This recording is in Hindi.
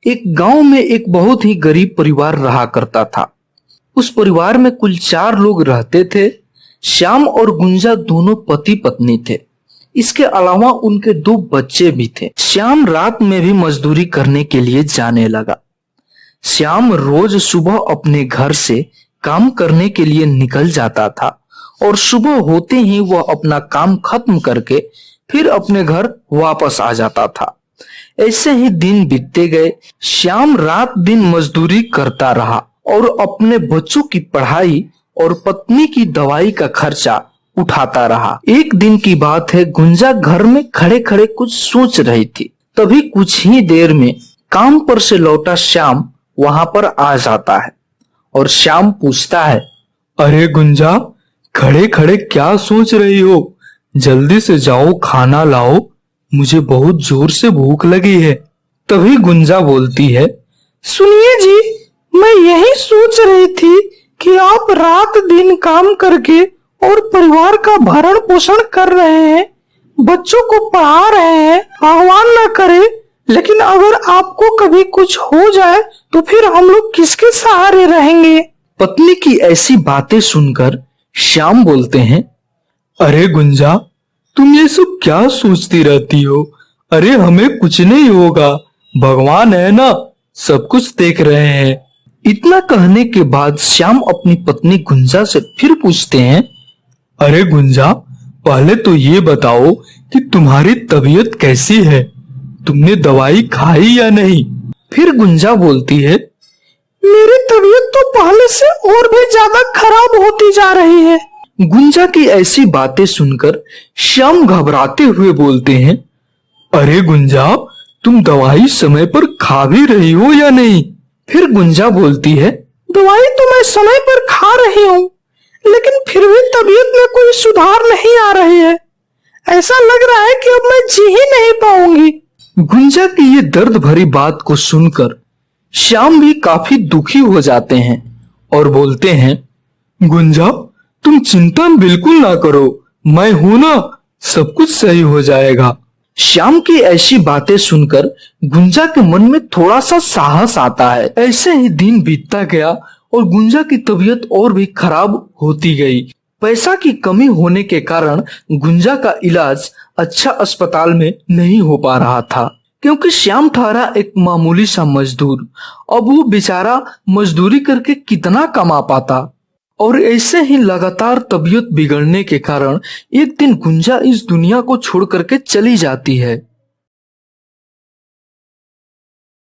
एक गांव में एक बहुत ही गरीब परिवार रहा करता था। उस परिवार में कुल 4 लोग रहते थे। श्याम और गुंजा दोनों पति पत्नी थे। इसके अलावा उनके 2 बच्चे भी थे। श्याम रात में भी मजदूरी करने के लिए जाने लगा। श्याम रोज सुबह अपने घर से काम करने के लिए निकल जाता था और सुबह होते ही वह अपना काम खत्म करके फिर अपने घर वापस आ जाता था। ऐसे ही दिन बीतते गए। श्याम रात दिन मजदूरी करता रहा और अपने बच्चों की पढ़ाई और पत्नी की दवाई का खर्चा उठाता रहा। एक दिन की बात है, गुंजा घर में खड़े खड़े कुछ सोच रही थी। तभी कुछ ही देर में काम पर से लौटा श्याम वहां पर आ जाता है और श्याम पूछता है, अरे गुंजा, खड़े खड़े क्या सोच रही हो? जल्दी से जाओ, खाना लाओ, मुझे बहुत जोर से भूख लगी है। तभी गुंजा बोलती है, सुनिए जी, मैं यही सोच रही थी कि आप रात दिन काम करके और परिवार का भरण पोषण कर रहे हैं, बच्चों को पढ़ा रहे हैं, भगवान ना करे, लेकिन अगर आपको कभी कुछ हो जाए तो फिर हम लोग किसके सहारे रहेंगे? पत्नी की ऐसी बातें सुनकर श्याम बोलते हैं, अरे गुंजा, तुम ये सब क्या सोचती रहती हो? अरे हमें कुछ नहीं होगा, भगवान है ना, सब कुछ देख रहे हैं। इतना कहने के बाद श्याम अपनी पत्नी गुंजा से फिर पूछते हैं, अरे गुंजा, पहले तो ये बताओ कि तुम्हारी तबीयत कैसी है? तुमने दवाई खाई या नहीं? फिर गुंजा बोलती है, मेरी तबीयत तो पहले से और भी ज्यादा खराब होती जा रही है। गुंजा की ऐसी बातें सुनकर श्याम घबराते हुए बोलते हैं, अरे गुंजा, तुम दवाई समय पर खा भी रही हो या नहीं? फिर गुंजा बोलती है, दवाई तो मैं समय पर खा रही हूँ, लेकिन फिर भी तबीयत में कोई सुधार नहीं आ रही है। ऐसा लग रहा है कि अब मैं जी ही नहीं पाऊंगी। गुंजा की ये दर्द भरी बात को सुनकर श्याम भी काफी दुखी हो जाते हैं और बोलते हैं, गुंजा, तुम चिंता बिल्कुल ना करो, मैं हूं ना, सब कुछ सही हो जाएगा। श्याम की ऐसी बातें सुनकर गुंजा के मन में थोड़ा सा साहस आता है। ऐसे ही दिन बीतता गया और गुंजा की तबीयत और भी खराब होती गई। पैसा की कमी होने के कारण गुंजा का इलाज अच्छा अस्पताल में नहीं हो पा रहा था, क्योंकि श्याम ठहरा एक मामूली सा मजदूर। अब वो बेचारा मजदूरी करके कितना कमा पाता। और ऐसे ही लगातार तबीयत बिगड़ने के कारण एक दिन गुंजा इस दुनिया को छोड़ करके चली जाती है।